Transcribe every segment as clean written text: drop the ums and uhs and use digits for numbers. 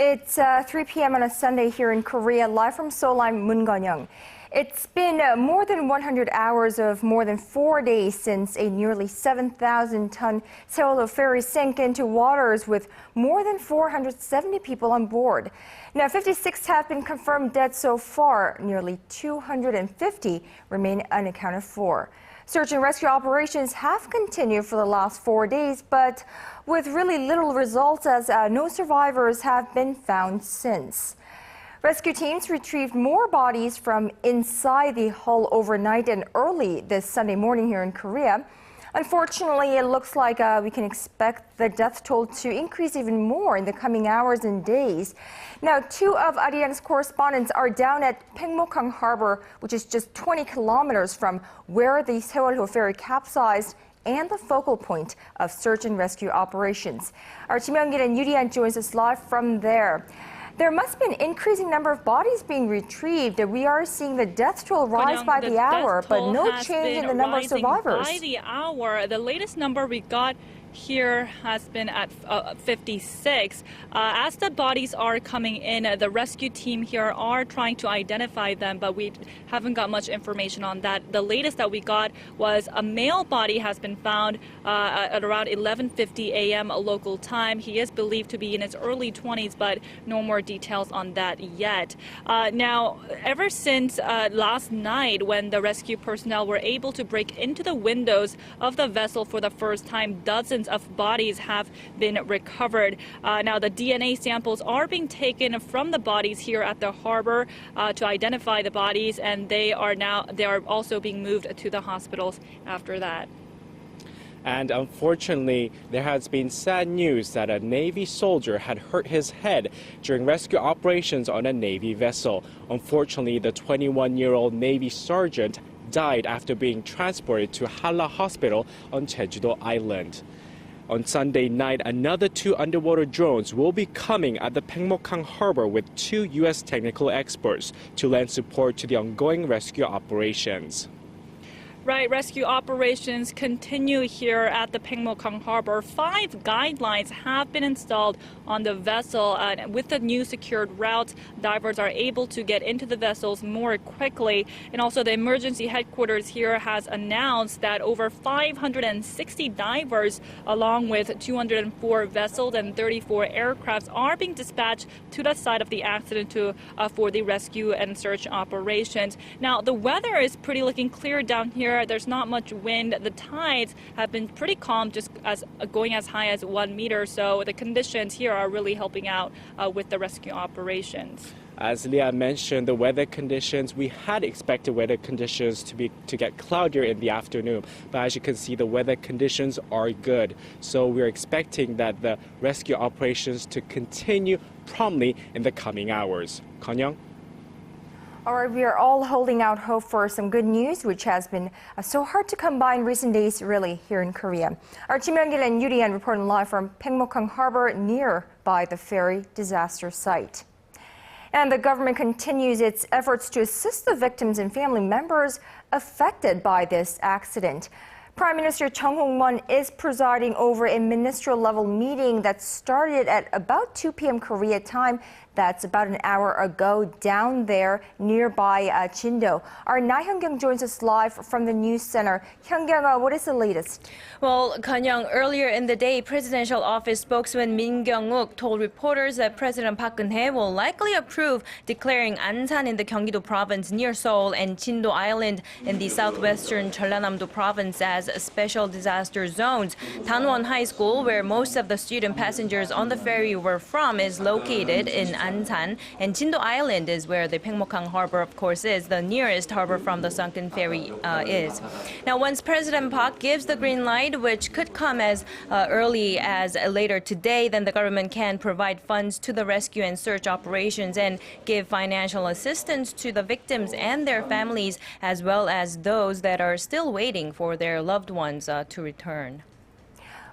It's 3 p.m. on a Sunday here in Korea. Live from Seoul, I'm Conn-young. It's been more than 100 hours of more than 4 days since a nearly 7,000-ton Sewol-ho ferry sank into waters with more than 470 people on board. Now, 56 have been confirmed dead so far. Nearly 250 remain unaccounted for. Search and rescue operations have continued for the last 4 days, but with really little results as no survivors have been found since. Rescue teams retrieved more bodies from inside the hull overnight and early this Sunday morning here in Korea. Unfortunately, it looks like we can expect the death toll to increase even more in the coming hours and days. Now, two of Arirang's correspondents are down at Paengmok-hang harbor, which is just 20 kilometers from where the Sewol-ho ferry capsized and the focal point of search and rescue operations. Our Conn-young and Arirang joins us live from there. There must be an increasing number of bodies being retrieved. We are seeing the death toll rise by the hour, but no change in the number of survivors. By the hour, the latest number we got here has been at 56. As the bodies are coming in, the rescue team here are trying to identify them, but we haven't got much information on that. The latest that we got was a male body has been found at around 11:50 a.m. local time. He is believed to be in his early 20s, but no more details on that yet. Now, ever since last night, when the rescue personnel were able to break into the windows of the vessel for the first time, dozens of bodies have been recovered. Now, the DNA samples are being taken from the bodies here at the harbor to identify the bodies, and they are also being moved to the hospitals after that. And unfortunately, there has been sad news that a Navy soldier had hurt his head during rescue operations on a Navy vessel. Unfortunately, the 21-year-old Navy sergeant died after being transported to Halla Hospital on Jeju-do Island. On Sunday night, another 2 underwater drones will be coming at the Paengmok-hang harbor with 2 U.S. technical experts to lend support to the ongoing rescue operations. Right, rescue operations continue here at the Paengmok-hang harbor. 5 guidelines have been installed on the vessel. With the new secured routes, divers are able to get into the vessels more quickly. And also, the emergency headquarters here has announced that over 560 divers, along with 204 vessels and 34 aircrafts, are being dispatched to the site of the accident for the rescue and search operations. Now, the weather is pretty looking clear down here. There's not much wind. The tides have been pretty calm, just going as high as 1 meter. So the conditions here are really helping out with the rescue operations. As Leah mentioned, the weather conditions, we had expected weather conditions to get cloudier in the afternoon. But as you can see, the weather conditions are good. So we're expecting that the rescue operations to continue promptly in the coming hours. Conn-young? All right, we are all holding out hope for some good news, which has been so hard to come by in recent days, really, here in Korea. Our Conn-young and Arirang reporting live from Paengmok-hang harbor nearby the ferry disaster site. And the government continues its efforts to assist the victims and family members affected by this accident. Prime Minister Chung Hong-won is presiding over a ministerial-level meeting that started at about 2 p.m. Korea time. That's about an hour ago down there nearby Jindo. Our Hyung-kyung joins us live from the news center. Hyung-kyung, what is the latest? Well, Conn-young, earlier in the day, Presidential Office spokesman Min Kyung-wook told reporters that President Park Geun-hye will likely approve declaring Ansan in the Gyeonggi-do province near Seoul and Jindo Island in the southwestern Jeollanam-do province as special disaster zones. Danwon High School, where most of the student passengers on the ferry were from, is located in Ansan, and Jindo Island is where the Paengmok-hang harbor, of course, is the nearest harbor from the sunken ferry is. Now, once President Park gives the green light, which could come as early as later today, then the government can provide funds to the rescue and search operations and give financial assistance to the victims and their families, as well as those that are still waiting for their loved ones to return.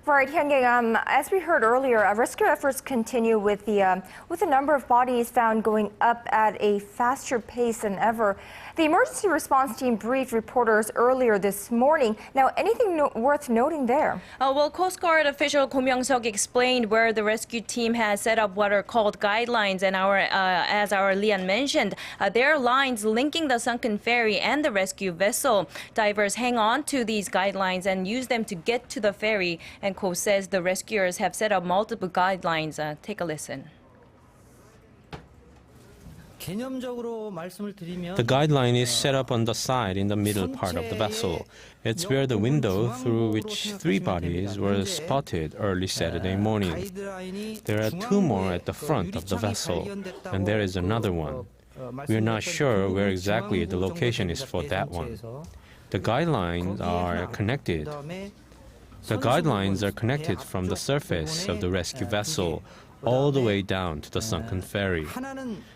Right, Hyun-gyung, as we heard earlier, rescue efforts continue with the number of bodies found going up at a faster pace than ever. The emergency response team briefed reporters earlier this morning. Now, anything worth noting there? Well, Coast Guard official Kom-young explained where the rescue team has set up what are called guidelines, and as our Lian mentioned, there are lines linking the sunken ferry and the rescue vessel. Divers hang on to these guidelines and use them to get to the ferry. And Ko says the rescuers have set up multiple guidelines. Take a listen. The guideline is set up on the side in the middle part of the vessel. It's where the window through which 3 bodies were spotted early Saturday morning. There are 2 more at the front of the vessel, and there is another one. We are not sure where exactly the location is for that one. The guidelines are connected. The guidelines are connected from the surface of the rescue vessel all the way down to the sunken ferry.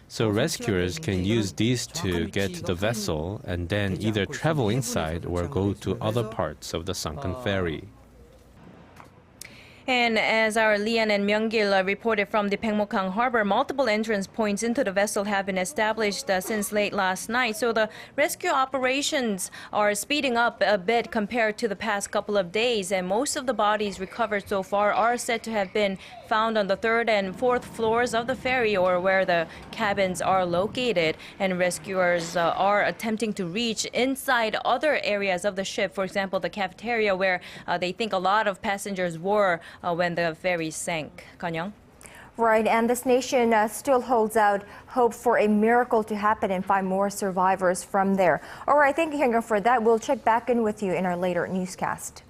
So rescuers can use these to get to the vessel and then either travel inside or go to other parts of the sunken ferry. And as our Lian and Myung-gil reported from the Paengmok-hang harbor, multiple entrance points into the vessel have been established since late last night. So the rescue operations are speeding up a bit compared to the past couple of days. And most of the bodies recovered so far are said to have been found on the 3rd and 4th floors of the ferry, or where the cabins are located. And rescuers are attempting to reach inside other areas of the ship. For example, the cafeteria, where they think a lot of passengers were when the ferry sank. Conn-young? Right, and this nation still holds out hope for a miracle to happen and find more survivors from there. All right, thank you, Hyun-gyung, for that. We'll check back in with you in our later newscast.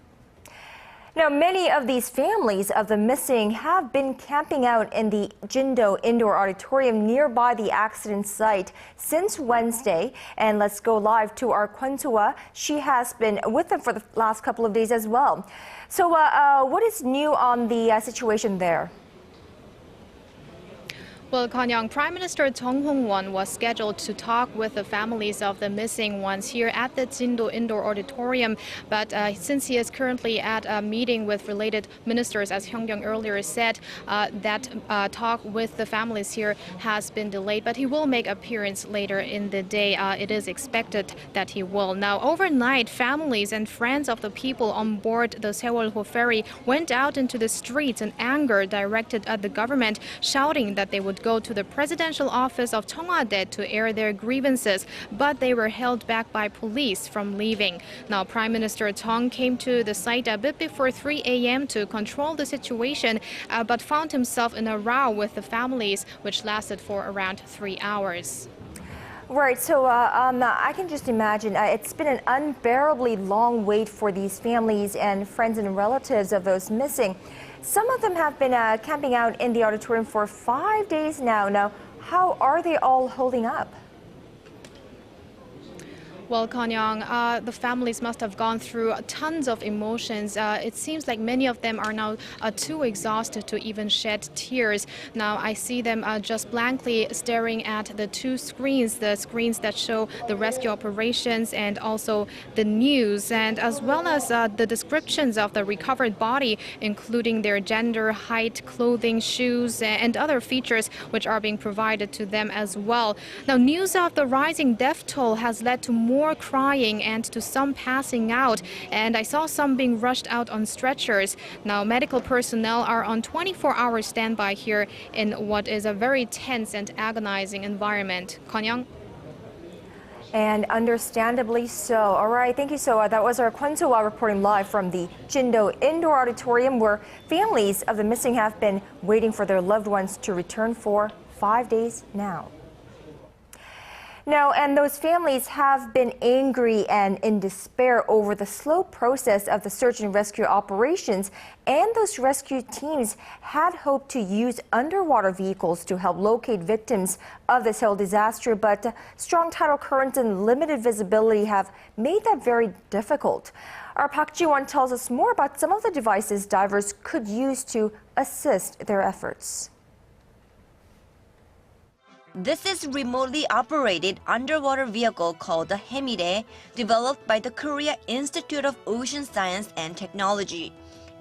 Now, many of these families of the missing have been camping out in the Jindo Indoor Auditorium nearby the accident site since Wednesday. And let's go live to our Kwon So-ah. She has been with them for the last couple of days as well. So what is new on the situation there? Well, Conn-young, Prime Minister Chung Hong-won was scheduled to talk with the families of the missing ones here at the Jindo Indoor Auditorium. But since he is currently at a meeting with related ministers, as Hyun-gyung earlier said, that talk with the families here has been delayed. But he will make appearance later in the day. It is expected that he will. Now, overnight, families and friends of the people on board the Sewol-ho ferry went out into the streets in anger directed at the government, shouting that they would go to the presidential office of Cheongwade to air their grievances, but they were held back by police from leaving. Now, Prime Minister Chung came to the site a bit before 3 a.m. to control the situation, but found himself in a row with the families, which lasted for around 3 hours. Right, so I can just imagine it's been an unbearably long wait for these families and friends and relatives of those missing. Some of them have been camping out in the auditorium for 5 days now. Now, how are they all holding up? Well, Conn-young, the families must have gone through tons of emotions. It seems like many of them are now too exhausted to even shed tears. Now, I see them just blankly staring at the 2 screens, the screens that show the rescue operations and also the news, and as well as the descriptions of the recovered body, including their gender, height, clothing, shoes, and other features which are being provided to them as well. Now, news of the rising death toll has led to more crying and to some passing out, and I saw some being rushed out on stretchers. Now, medical personnel are on 24-hour standby here in what is a very tense and agonizing environment. Conn-young? And understandably so. All right, thank you, So-ah. That was our Kwon So-ah reporting live from the Jindo Indoor Auditorium, where families of the missing have been waiting for their loved ones to return for 5 days now. Now, and those families have been angry and in despair over the slow process of the search and rescue operations, and those rescue teams had hoped to use underwater vehicles to help locate victims of the Seoul disaster, but strong tidal currents and limited visibility have made that very difficult. Our Park Ji-won tells us more about some of the devices divers could use to assist their efforts. This is remotely operated underwater vehicle called the Hemire, developed by the Korea Institute of Ocean Science and Technology.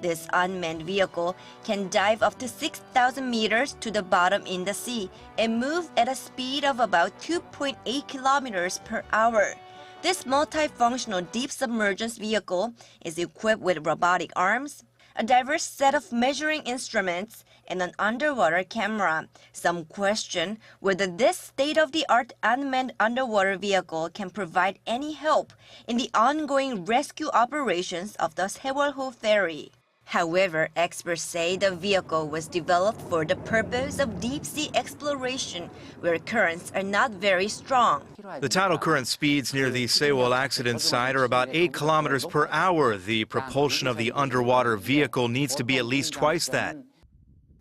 This unmanned vehicle can dive up to 6,000 meters to the bottom in the sea and move at a speed of about 2.8 kilometers per hour. This multifunctional deep submergence vehicle is equipped with robotic arms, a diverse set of measuring instruments, and an underwater camera. Some question whether this state-of-the-art unmanned underwater vehicle can provide any help in the ongoing rescue operations of the Sewol-ho ferry. However, experts say the vehicle was developed for the purpose of deep-sea exploration, where currents are not very strong. The tidal current speeds near the Seoul accident site are about 8 kilometers per hour. The propulsion of the underwater vehicle needs to be at least twice that.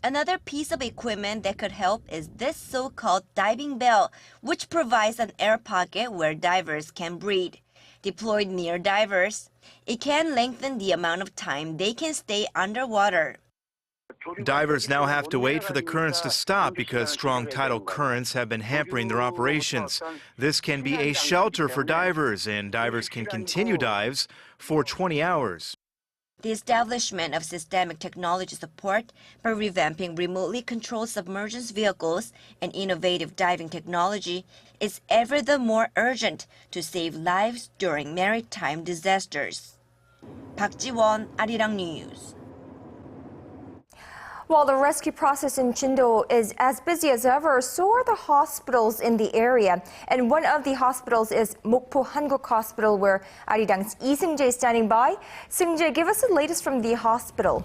Another piece of equipment that could help is this so-called diving bell, which provides an air pocket where divers can breathe. Deployed near divers, it can lengthen the amount of time they can stay underwater. Divers now have to wait for the currents to stop because strong tidal currents have been hampering their operations. This can be a shelter for divers, and divers can continue dives for 20 hours. The establishment of systemic technology support by revamping remotely controlled submergence vehicles and innovative diving technology is ever the more urgent to save lives during maritime disasters. Park Ji-won, Arirang News. While the rescue process in Jindo is as busy as ever, so are the hospitals in the area. And one of the hospitals is Paengmok-hang Hospital, where Arirang's Lee Seung-jae is standing by. Seung-jae, give us the latest from the hospital.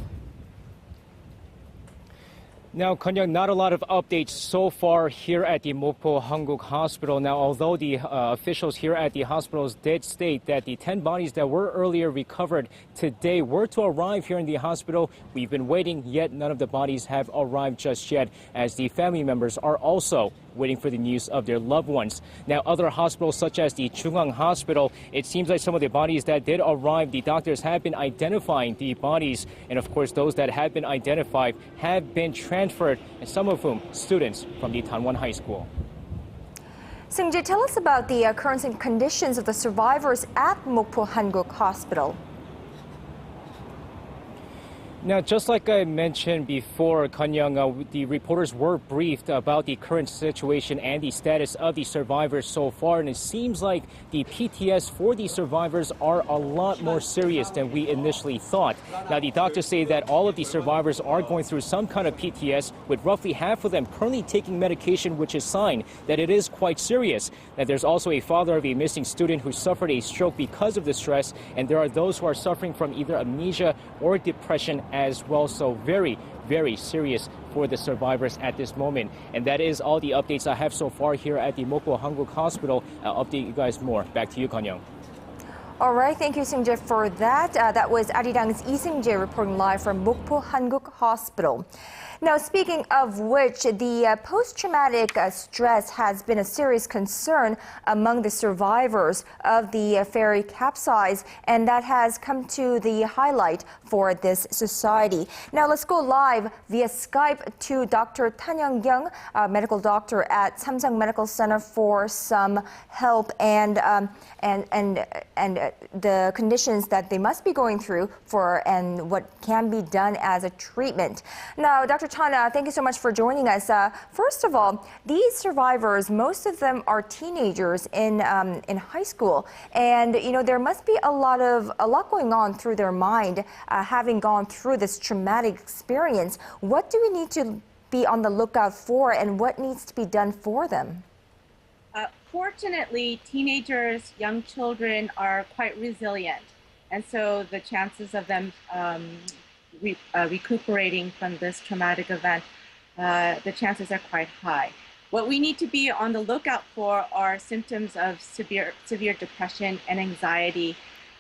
Now, Conn-young, not a lot of updates so far here at the Paengmok-hang Hospital. Now, although the officials here at the hospitals did state that the 10 bodies that were earlier recovered today were to arrive here in the hospital, we've been waiting, yet none of the bodies have arrived just yet, as the family members are also waiting for the news of their loved ones. Now, other hospitals such as the Chungang Hospital, it seems like some of the bodies that did arrive, the doctors have been identifying the bodies, and of course those that have been identified have been transferred, and some of whom students from the Tanwon High School. Seung-jae, tell us about the current conditions of the survivors at Paengmok-hang Hospital. Now, just like I mentioned before, Conn-young, the reporters were briefed about the current situation and the status of the survivors so far, and it seems like the PTS for the survivors are a lot more serious than we initially thought. Now, the doctors say that all of the survivors are going through some kind of PTS, with roughly half of them currently taking medication, which is a sign that it is quite serious. Now, there's also a father of a missing student who suffered a stroke because of the stress, and there are those who are suffering from either amnesia or depression as well. So very, very serious for the survivors at this moment. And that is all the updates I have so far here at the Paengmok-hang Hospital. I'll update you guys more. Back to you, Conn-young. All right, thank you, Seung-jae, for that. That was Arirang's Lee Seung-jae reporting live from Paengmok-hang Hospital. Now, speaking of which, the post-traumatic stress has been a serious concern among the survivors of the ferry capsize, and that has come to the highlight for this society. Now, let's go live via Skype to Dr. Conn-young, a medical doctor at Samsung Medical Center, for some help and the conditions that they must be going through and what can be done as a treatment. Now, Dr. Chan, thank you so much for joining us. First of all, these survivors, most of them are teenagers in high school, and there must be a lot going on through their mind, having gone through this traumatic experience. What do we need to be on the lookout for, and what needs to be done for them? Fortunately, teenagers, young children are quite resilient, and so the chances of them recuperating from this traumatic event, the chances are quite high. What we need to be on the lookout for are symptoms of severe depression and anxiety.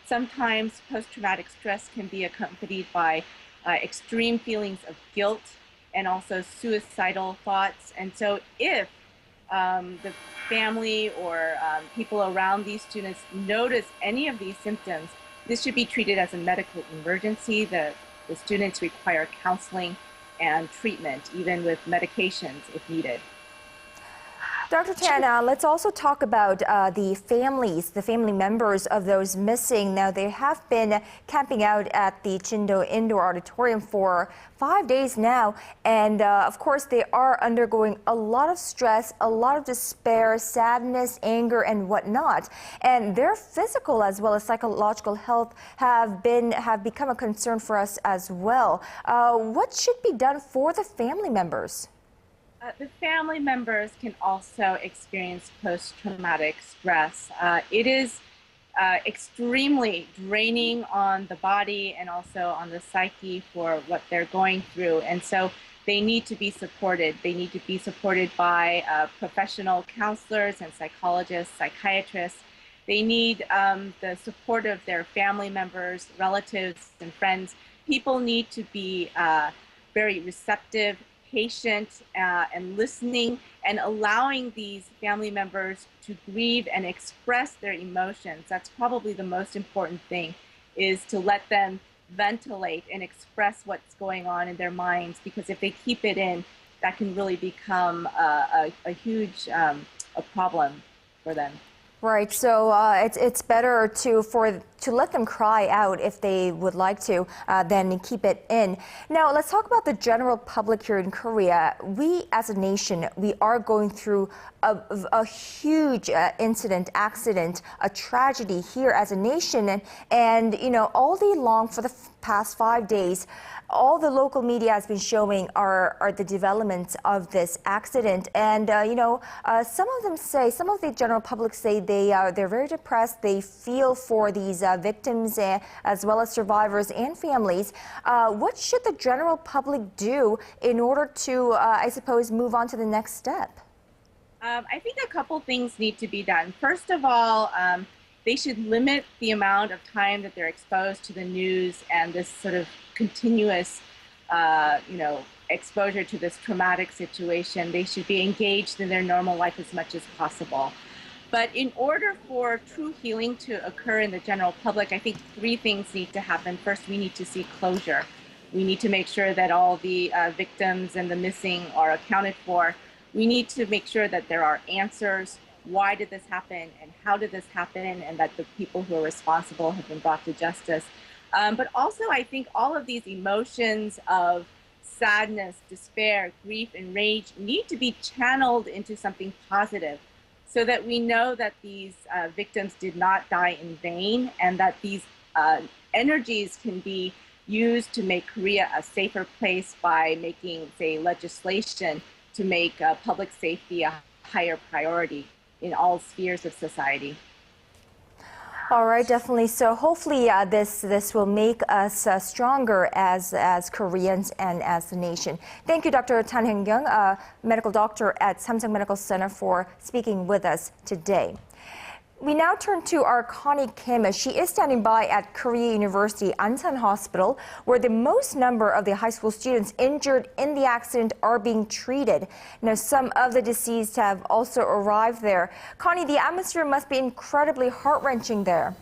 Sometimes post-traumatic stress can be accompanied by extreme feelings of guilt and also suicidal thoughts. And so if the family or people around these students notice any of these symptoms, this should be treated as a medical emergency. The students require counseling and treatment, even with medications if needed. Dr. Tan, let's also talk about the family members of those missing. Now, they have been camping out at the Jindo Indoor Auditorium for 5 days now. And of course, they are undergoing a lot of stress, a lot of despair, sadness, anger, and whatnot. And their physical as well as psychological health have become a concern for us as well. What should be done for the family members? The family members can also experience post-traumatic stress. It is extremely draining on the body and also on the psyche for what they're going through. And so they need to be supported. They need to be supported by professional counselors and psychologists, psychiatrists. They need the support of their family members, relatives, and friends. People need to be very receptive, patient, and listening, and allowing these family members to grieve and express their emotions. That's probably the most important thing, is to let them ventilate and express what's going on in their minds, because if they keep it in, that can really become a huge problem for them. Right, so it's better to let them cry out if they would like to than keep it in. Now, let's talk about the general public here in Korea. We as a nation, we are going through a huge accident, a tragedy here as a nation. And you know, all day long for the past 5 days, all the local media has been showing are the developments of this accident. And some of the general public say they're very depressed. They feel for these victims as well as survivors and families. What should the general public do in order to, I suppose, move on to the next step? I think a couple things need to be done. First of all, they should limit the amount of time that they're exposed to the news and this sort of continuous, exposure to this traumatic situation. They should be engaged in their normal life as much as possible. But in order for true healing to occur in the general public, I think 3 things need to happen. First, we need to see closure. We need to make sure that all the victims and the missing are accounted for. We need to make sure that there are answers. Why did this happen and how did this happen, and that the people who are responsible have been brought to justice. But also, I think all of these emotions of sadness, despair, grief, and rage need to be channeled into something positive, so that we know that these victims did not die in vain, and that these energies can be used to make Korea a safer place by making, say, legislation to make public safety a higher priority in all spheres of society. All right, definitely. So hopefully this will make us stronger as Koreans and as the nation. Thank you, Dr. Conn-young, a medical doctor at Samsung Medical Center, for speaking with us today. We now turn to our Connie Kim. She is standing by at Korea University Ansan Hospital, where the most number of the high school students injured in the accident are being treated. Now, some of the deceased have also arrived there. Connie, the atmosphere must be incredibly heart-wrenching there.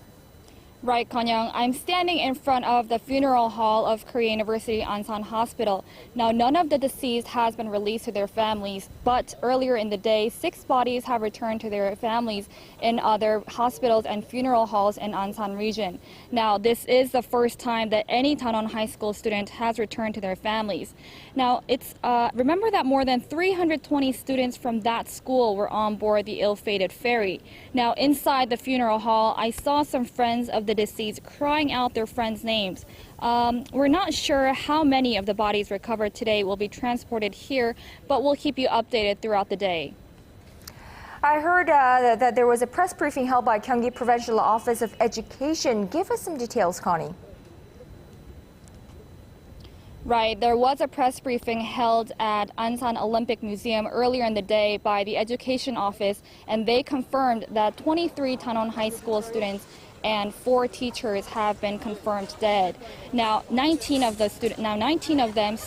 Right, Conn-young. I'm standing in front of the funeral hall of Korea University Ansan Hospital. Now, none of the deceased has been released to their families, but earlier in the day, 6 bodies have returned to their families in other hospitals and funeral halls in Ansan region. Now, this is the first time that any Tanon High School student has returned to their families. Now, remember that more than 320 students from that school were on board the ill-fated ferry. Now, inside the funeral hall, I saw some friends of the deceased crying out their friends' names. We're not sure how many of the bodies recovered today will be transported here, but we'll keep you updated throughout the day. I heard that there was a press briefing held by Gyeonggi Provincial Office of Education. Give us some details, Connie. Right, there was a press briefing held at Ansan Olympic Museum earlier in the day by the Education Office, and they confirmed that 23 Tanon High School students and 4 teachers have been confirmed dead. Now, 19 of them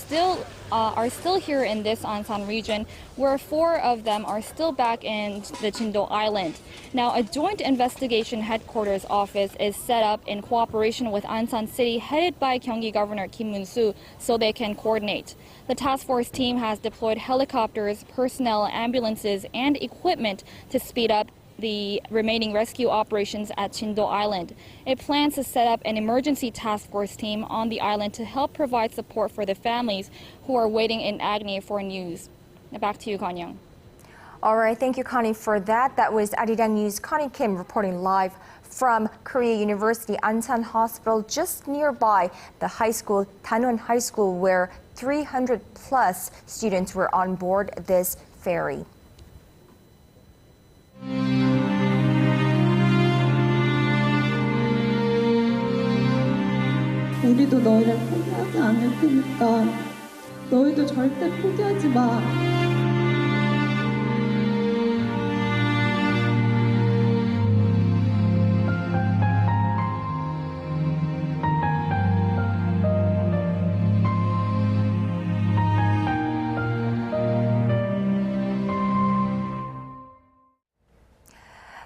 are still here in this Ansan region, where 4 of them are still back in the Jindo Island. Now, a joint investigation headquarters office is set up in cooperation with Ansan City, headed by Gyeonggi Governor Kim Moon-soo, so they can coordinate. The task force team has deployed helicopters, personnel, ambulances, and equipment to speed up the remaining rescue operations at Jindo Island. It plans to set up an emergency task force team on the island to help provide support for the families who are waiting in agony for news. Now back to you, Conn-young. All right, thank you, Connie, for that. That was Arirang News' Connie Kim reporting live from Korea University Ansan Hospital, just nearby the high school, Danwon High School, where 300 plus students were on board this ferry. 우리도 너희를 포기하지 않을 테니까 너희도 절대 포기하지 마.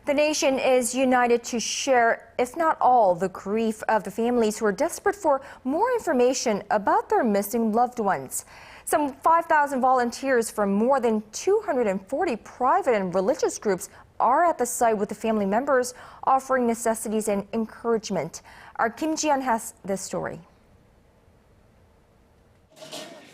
The nation is united to share, if not all, the grief of the families who are desperate for more information about their missing loved ones. Some 5,000 volunteers from more than 240 private and religious groups are at the site with the family members, offering necessities and encouragement. Our Kim Ji-yeon has this story.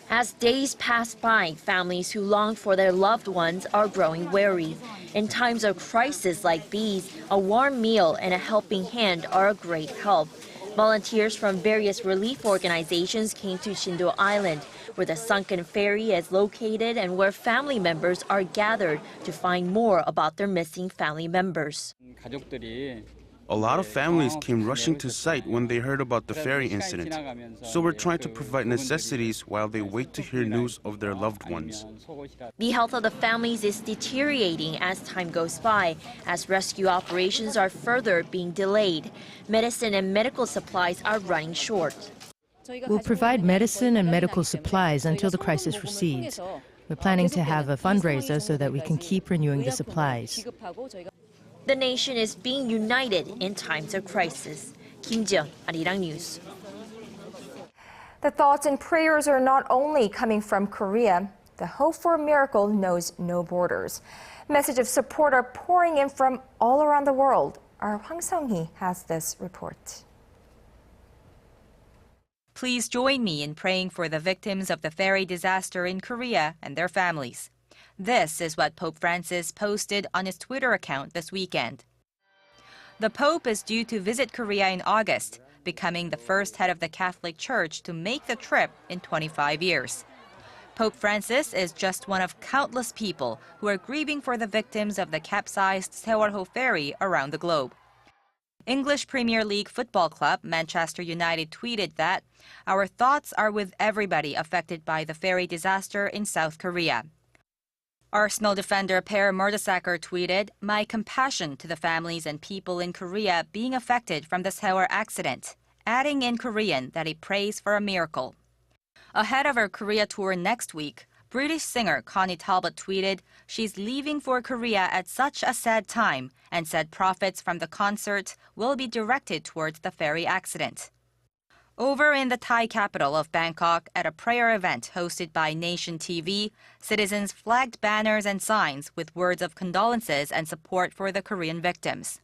As days pass by, families who long for their loved ones are growing wary. In times of crisis like these, a warm meal and a helping hand are a great help. Volunteers from various relief organizations came to Jindo Island, where the sunken ferry is located and where family members are gathered to find more about their missing family members. A lot of families came rushing to site when they heard about the ferry incident. So we're trying to provide necessities while they wait to hear news of their loved ones. The health of the families is deteriorating as time goes by, as rescue operations are further being delayed. Medicine and medical supplies are running short. We'll provide medicine and medical supplies until the crisis recedes. We're planning to have a fundraiser so that we can keep renewing the supplies. The nation is being united in times of crisis. Kim Ji-yeon, Arirang News. The thoughts and prayers are not only coming from Korea. The hope for a miracle knows no borders. Messages of support are pouring in from all around the world. Our Hwang Sung-hee has this report. Please join me in praying for the victims of the ferry disaster in Korea and their families. This is what Pope Francis posted on his Twitter account this weekend. The Pope is due to visit Korea in August, becoming the first head of the Catholic Church to make the trip in 25 years. Pope Francis is just one of countless people who are grieving for the victims of the capsized Sewol-ho ferry around the globe. English Premier League football club Manchester United tweeted that, "Our thoughts are with everybody affected by the ferry disaster in South Korea." Arsenal defender Per Mertesacker tweeted, "My compassion to the families and people in Korea being affected from the Sewol accident," adding in Korean that he prays for a miracle. Ahead of her Korea tour next week, British singer Connie Talbot tweeted, "She's leaving for Korea at such a sad time," and said profits from the concert will be directed towards the ferry accident. Over in the Thai capital of Bangkok, at a prayer event hosted by Nation TV, citizens flagged banners and signs with words of condolences and support for the Korean victims.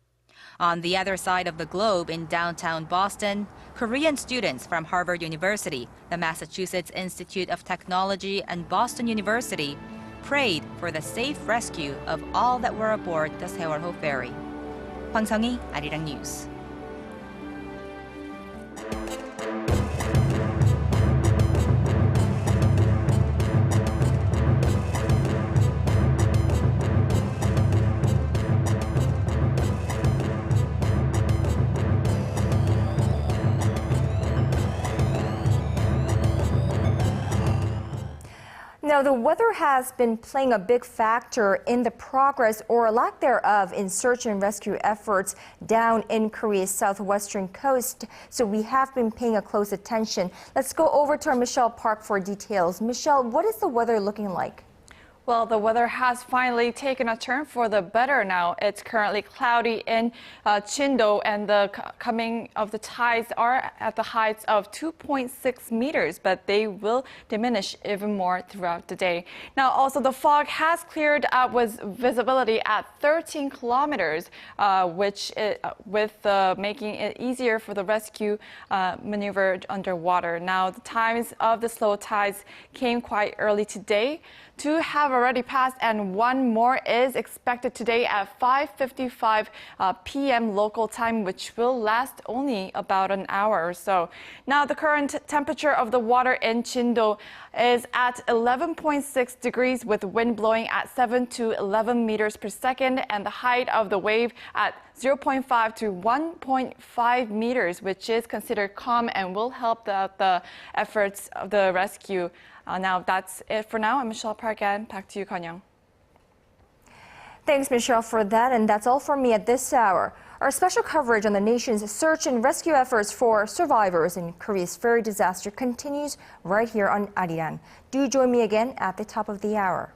On the other side of the globe in downtown Boston, Korean students from Harvard University, the Massachusetts Institute of Technology, and Boston University prayed for the safe rescue of all that were aboard the Sewol-ho ferry. Hwang Sung-hee, Arirang News. Now, the weather has been playing a big factor in the progress or lack thereof in search and rescue efforts down in Korea's southwestern coast. So we have been paying a close attention. Let's go over to our Michelle Park for details. Michelle, what is the weather looking like? Well, the weather has finally taken a turn for the better now. It's currently cloudy in Chindo, and the coming of the tides are at the heights of 2.6 meters, but they will diminish even more throughout the day. Now, also the fog has cleared up with visibility at 13 kilometers, making it easier for the rescue maneuver underwater. Now, the times of the slow tides came quite early today. Two have already passed, and one more is expected today at 5:55 p.m. local time, which will last only about an hour or so. Now, the current temperature of the water in Chindo is at 11.6 degrees with wind blowing at 7 to 11 meters per second, and the height of the wave at 0.5 to 1.5 meters, which is considered calm and will help the efforts of the rescue. Now, that's it for now. I'm Michelle Park, and back to you, Conn-young. Thanks, Michelle, for that. And that's all from me at this hour. Our special coverage on the nation's search and rescue efforts for survivors in Korea's ferry disaster continues right here on Arirang. Do join me again at the top of the hour.